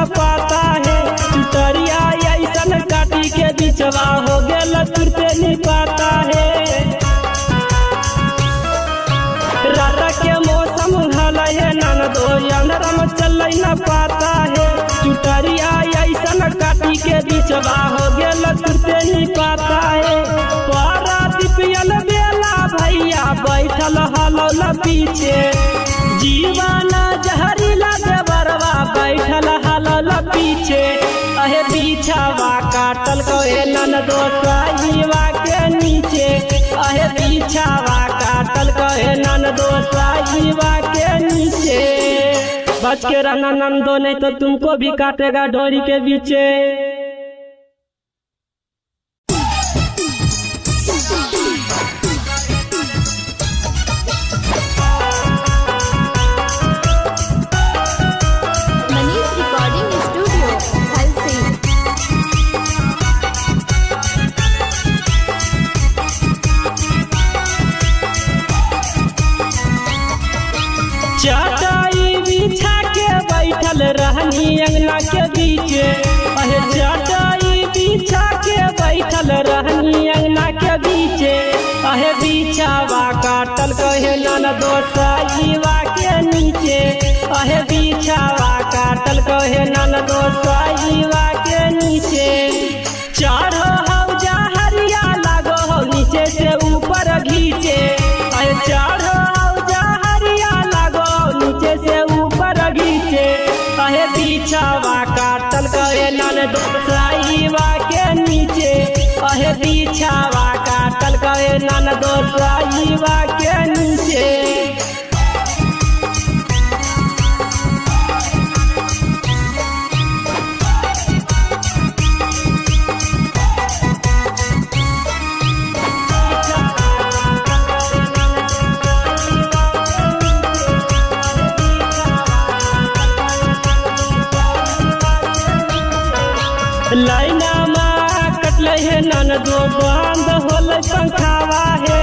न पाता है। चुटरिया ऐसन काटी के बिचवा हो गेल तुरते नहीं पाता है। रात के मौसम हलै है ननदो अंधरम चल न पाता है। चुटरिया ऐसन काटी के बिचवा हो गेल तुरते नहीं पाता है। परादीपियल बेला भैया बैठल हलौल पीछे, जीवन जहरीला देवरवा बैठल हलौल पीछे। अहे पीछावा काटल कहे ननदो साईवा के नीचे। अहे पीछावा काटल कहे ननदो साईवा के नीचे। बच के रहना नंदो नहीं तो तुमको भी काटेगा डोरी के बीचे। चटाई बिछा के बैठल रहनी अंगना के बीचे। अहे चटाई बिछा के बैठल रहनी अंगना के बीचे। अहे बिछावा काटल कहे ननदो साईवा के नीचे। अहे बिछावा काटल कहे ननदो साईवा के नीचे। चढ़ो हौजा हरिया लागो हो नीचे से ऊपर घीचे। अहे चढ़ो से ऊपर घीचे। अहे बिछावा काटल कहे ननदो साईवा के नीचे। अहे बिछावा काटल कहे ननदो साईवा के नीचे। लाइना माँ कटल है ननदो बंद होल पंखावा है।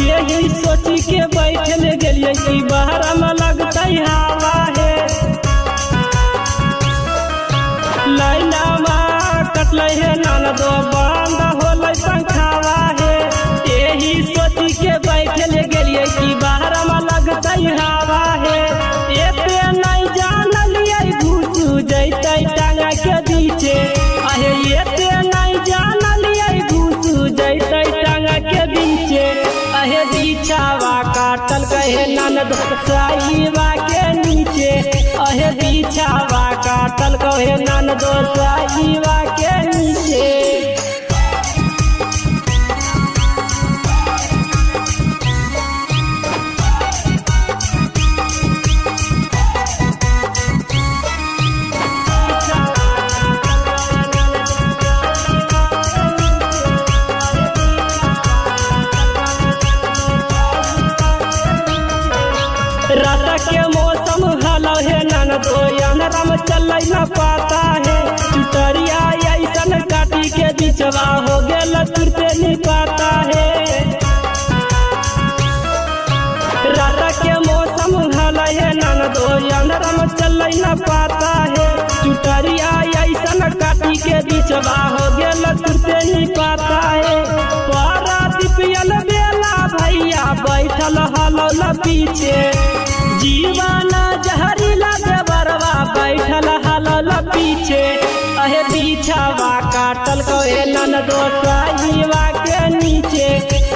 यही सोची के बैठल गेलिए कि बाहर में लगता हवा है। लाइना माँ कटल है ननदो बंद होल पंखावा है। यही सोची के बैठल गेलिए कि बाहर में लगता हवा है। एते नहीं जानलिए घुसू जैते टांगा के बीचे। अहे एते नहीं जानलिए घुसू जैते टांगा के बीचे। अहे बिछावा काटल कहे ननदो साईवा के नीचे। अहे बिछावा काटल कहे ननदो साईवा के नीचे। रात के मौसम हलो है ननदो अंधरम चल न पाता है। चुटरिया ऐसन काटी के बिचवा हो गेल तुरते नहीं पाता है। रात के मौसम हलो है ननदो अंधरम चल न पाता है। चुटरिया ऐसन काटी के बिचवा हो गेल तुरते नहीं पाता है। परादीपियल बेला भैया बैठल हलौल पीछे, जीवन जहरीला देवरवा बैठल हलौल पीछे। अहे बिछावा काटल कहे ननदो साईवा के नीचे।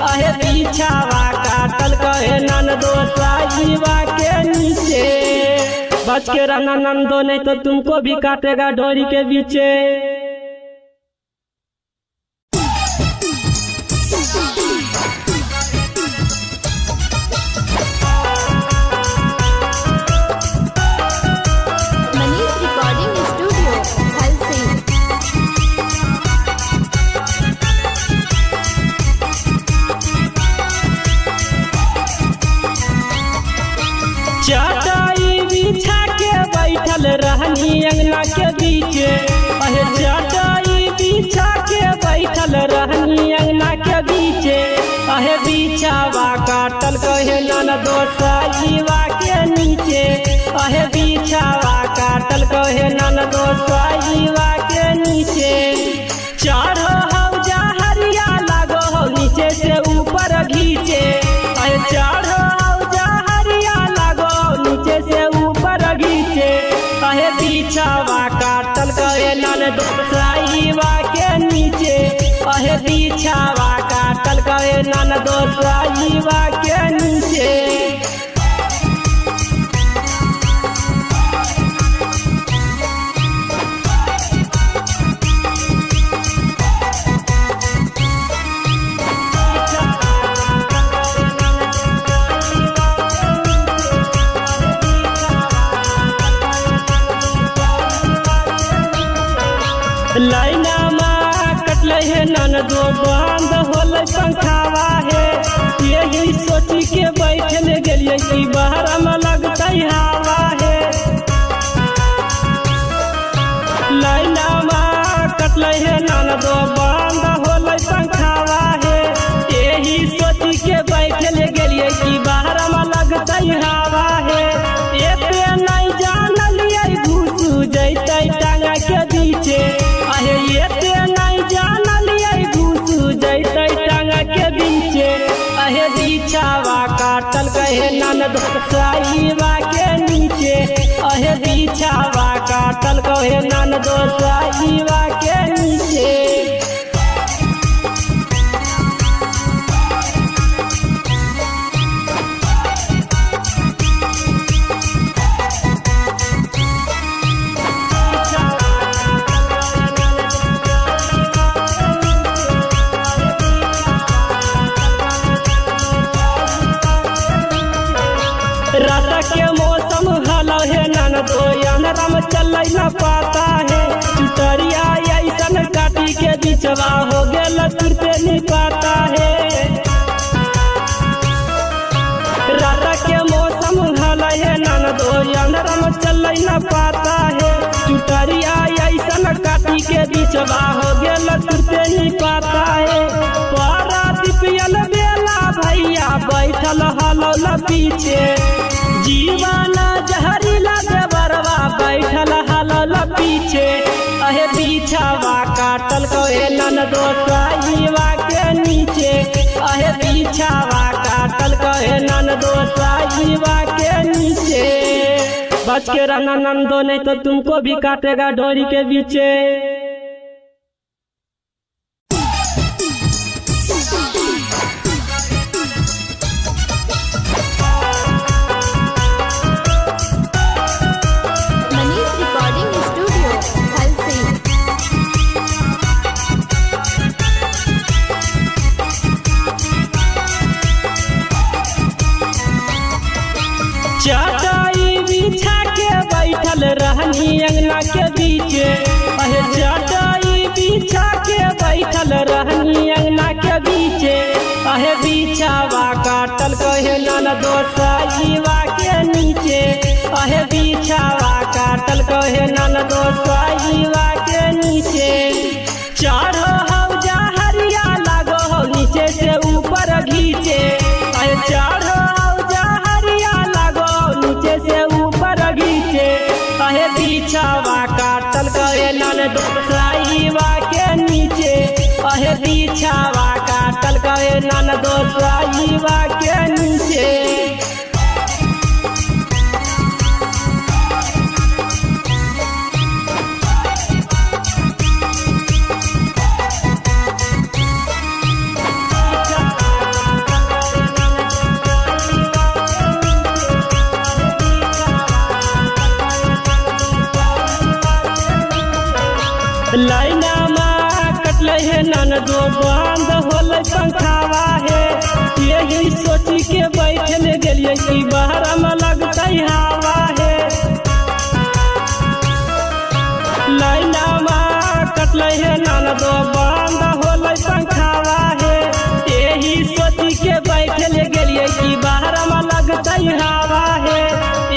अहे बिछावा काटल कहे ननदो साईवा के नीचे। बच के रहना नंदो नहीं तो तुमको भी काटेगा डोरी के बीचे। चटाई बिछा के बैठल रहनी अंगना के बीचे। अहे चटाई बिछा के बैठल रहनी अंगना के बीचे। अहे बिछावा काटल कहे ननदो साईवा के नीचे। अहे बिछावा काटल कहे ननदो साईवा के नीचे चढ़ो हौजा हरिया लागो हो नीचे से ऊपर घीचे अहे चढ़ो हौजा हरिया लागो नीचे से ऊपर घीचे अहे बिछावा काटल कहे ननदो साईवा के नीचे अहे बिछावा काटल कहे ननदो साईवा के नीचे लाइना माँ कटल है ननदो बंद होल पंखावा है यही सोची के बैठल गेलिए कि बाहर में लगता हवा है लाइना माँ कटल है ननदो बंद होल पंखावा है यही सोची के बैठल गेलिए कि बाहर में लगता हवा है एते नहीं जानलिए घुसू जैते टांगा के बीचे अहे एते नहीं जानलिए घुसू जैते टांगा के बीचे अहे बिछावा काटल कहे ननदो साईवा के नीचे अहे बिछावा काटल कहे ननदो साईवा के नीचे रात के मौसम हलो है ननदो अंधरा में चल न पाता है चुटरिया ऐसन काटी के बिचवा हो गेल तुरते नहीं पाता है रात के मौसम हलो है ननदो अंधरा में चल न पाता है चुटरिया ऐसन काटी के बिचवा हो गेल तुरते नहीं पाता है पारा दिपियल बेला भैया बैठल हलो ल पीछे जीवाना जहरीला देवरवा बैठल हलल पीछे अहे बिछावा काटल कहे ननदो साईवा के नीचे अहे बिछावा काटल कहे ननदो साईवा के नीचे बच के रहना नंदो नहीं तो तुमको भी काटेगा डोरी के बीचे चटाई बिछा के बैठल रहनी अंगना के बीचे अहे चटाई बिछा के बैठल रहनी अंगना के बीचे अहे बिछावा काटल कहे ननदो साईवा के नीचे अहे बिछावा काटल कहे ननदो साईवा के नीचे चढ़ो हौजा हरिया लागो हो नीचे से ऊपर घीचे अहे चढ़ो हौजा हरिया लागो नीचे से ऊपर घीचे अहे बिछावा काटल कहे ननदो साईवा के नीचे अहे बिछावा काटल कहे ननदो साईवा के नीचे लाइना माँ कटल है ननदो बंद होल पंखावा है यही सोची के बैठल गेलिए कि बाहर में लगता हवा है लाइना माँ कटल है ननदो बंद होल पंखावा है यही सोची के बैठल गेलिए कि बाहर में लगता हवा है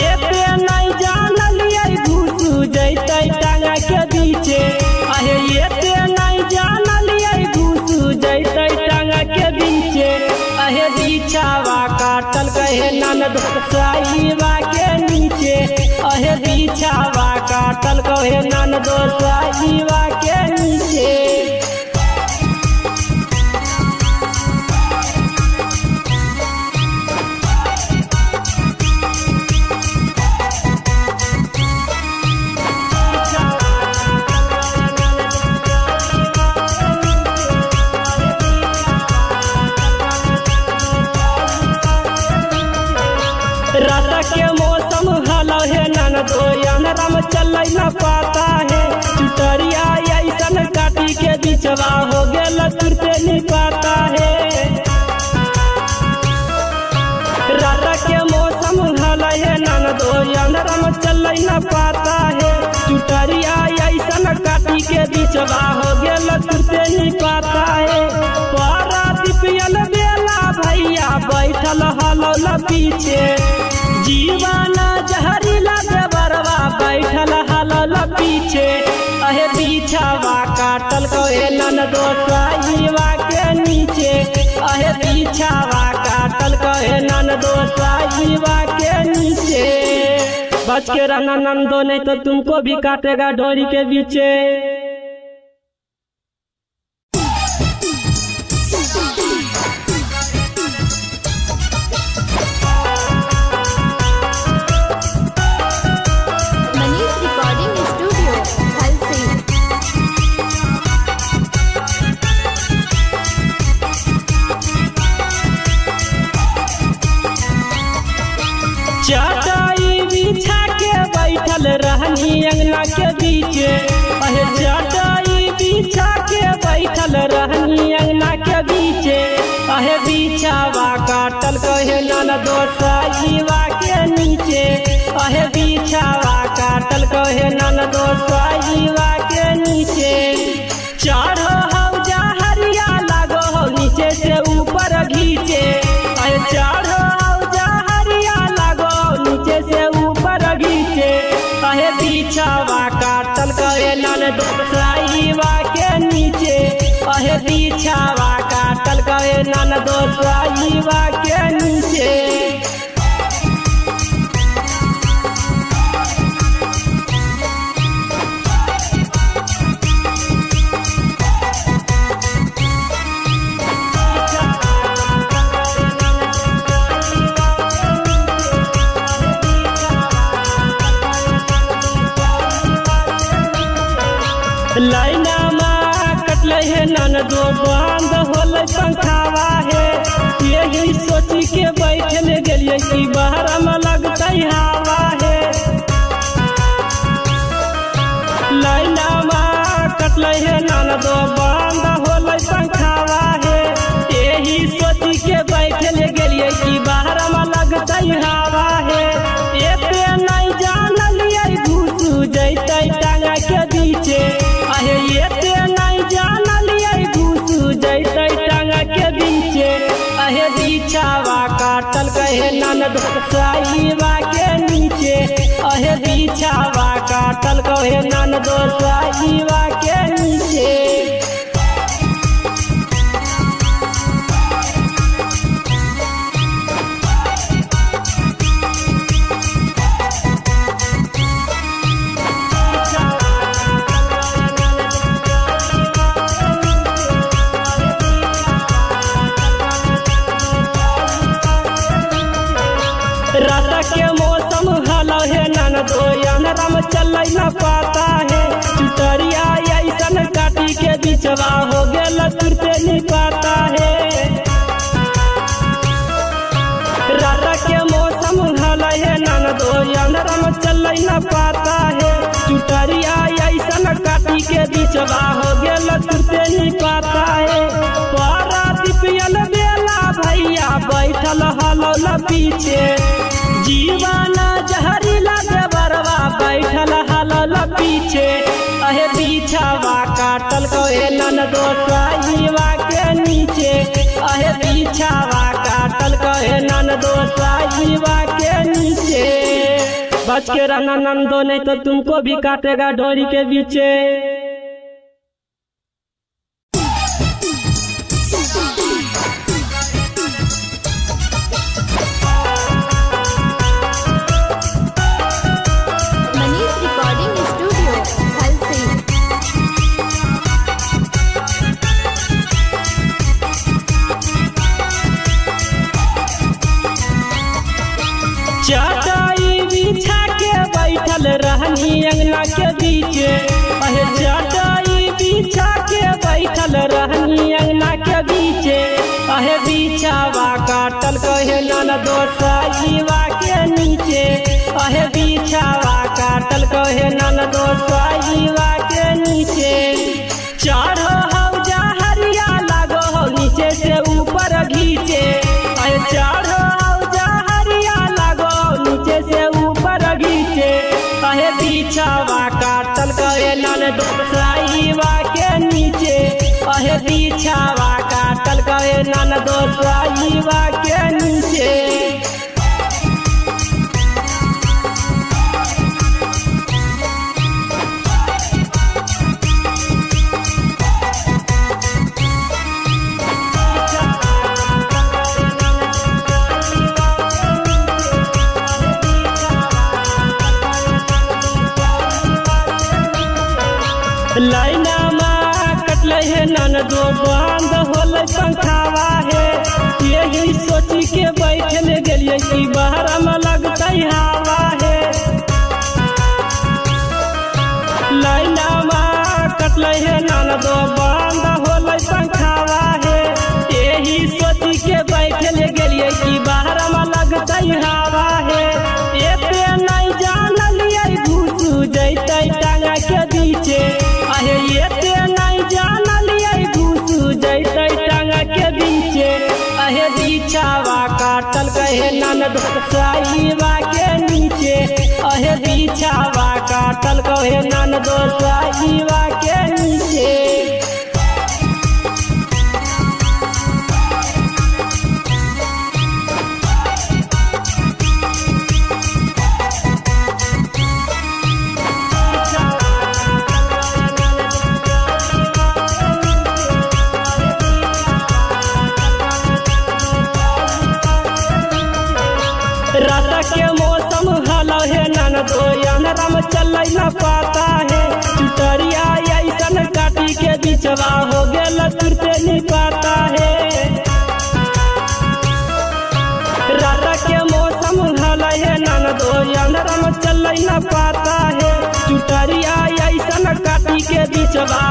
एते नहीं जानलिए घुसू जैते टांगा के बीचे अहे एते नहीं जानलिए घुसू जैते टांगा के बीचे अहे बिछावा काटल कहे ननद साईवा के नीचे अहे बिछावा काटल कहे ननद साईवा के नीचे रात के मौसम हल है ननदो अंधराम चल न पाता है चुटरिया ऐसन काटी के बिचवा हो गेल तुरते नहीं पाता है रात के मौसम हल है ननदो अंधराम चल न पाता है चुटरिया ऐसन काटी के बिचवा हो गेल तुरते नहीं पाता है पारा दीपियल बेला भैया बैठल हलौल पीछे जीवन जहरीला देवरवा बैठल हलौल पीछे अहे बिछावा काटल कहे ननदो साईवा के नीचे अहे बिछावा काटल कहे ननदो साईवा के नीचे बच के रहना नंदो नहीं तो तुमको भी काटेगा डोरी के बीचे चटाई बिछा के बैठल रहनी अंगना के बीचे अहे चटाई बिछा के बैठल रहनी अंगना के बीचे अहे बिछावा काटल कहे ननदो साईवा के नीचे अहे बिछावा काटल कहे ननदो साईवा के नीचे चढ़ो हौ जहरिया लागो हौ नीचे से ऊपर घीचे अहे चढ़ो से ऊपर घीचे अहे बिछावा काटल कहे ननदो साईवा के नीचे अहे बिछावा काटल कहे ननदो साईवा के नीचे लाइना माँ कटल है ननदो बंद होल पंखावा है यही सोची के बैठल गलिए कि बाहर में लगता हवा है लाइना माँ कटल है ननदो बंद होल पंखावा है यही सोची के बैठल गलिए कि बाहर में लगता हवा है एते नहीं जानलिए घुसू जैते टांगा के बीचे अहे एते नहीं जानलिए घुसू जैते टांगा के बीचे अहे बिछावा काटल कहे ननदो साईवा के नीचे अहे बिछावा काटल कहे ननदो साईवा के नीचे रात के मौसम हल है ननदो अंधराम चल न पाता है चुटरिया ऐसन काटी के बिचवा हो गेल तुरते नहीं पाता है रात के मौसम हल है ननदो अंधराम चल न पाता है चुटरिया ऐसन काटी के बिचवा हो गेल तुरते नहीं पाता है पारा दीपियल बेला भैया बैठल हलौल पीछे जीवन जहरीला देवरवा बैठल हलौल पीछे अहे बिछावा काटल कहे ननदो साईवा के नीचे अहे बिछावा काटल कहे ननदो साईवा के नीचे बच के रहना नंदो नहीं तो तुमको भी काटेगा डोरी के बीचे बिछावा काटल कहे ननदो साईवा के नीचे, अहे बिछावा काटल कहे ननदो साईवा के नीचे। चढ़ो हौजा हरिया लागो हो नीचे से ऊपर घीचे, अहे चढ़ो हौजा हरिया लागो नीचे से ऊपर घीचे। अहे बिछावा काटल कहे ननदो साईवा के नीचे, अहे बिछावा काटल कहे ननदो साईवा के नीचे। लाइना में कटल है ननदो बंद होल पंखावा है, यही सोची के बैठल गेलिए कि बाहर में लगते हवा है। लाइना में कटल है ननदो बंद होल पंखावा है, यही सोची के बैठल गेलिए कि बाहर में लगते हवा है। एते नहीं जानलिए घुस जैते टांगा के बीचे, अहे एते नहीं जानलिए घुस जैते टांगा के बीचे। अहे बिछावा काटल कहे ननदो साईवा के नीचे, अहे बिछावा काटल कहे ननदो साईवा के नीचे। रात के मौसम हल है ननदो अंधेरा में चल न पाता है, चुटरिया ऐसन काटी के बिछवा हो गेल तुरते नहीं पाता है। रात के मौसम हल है ननदो अंधेरा में चल न पाता है, चुटरिया ऐसन काटी के बिछवा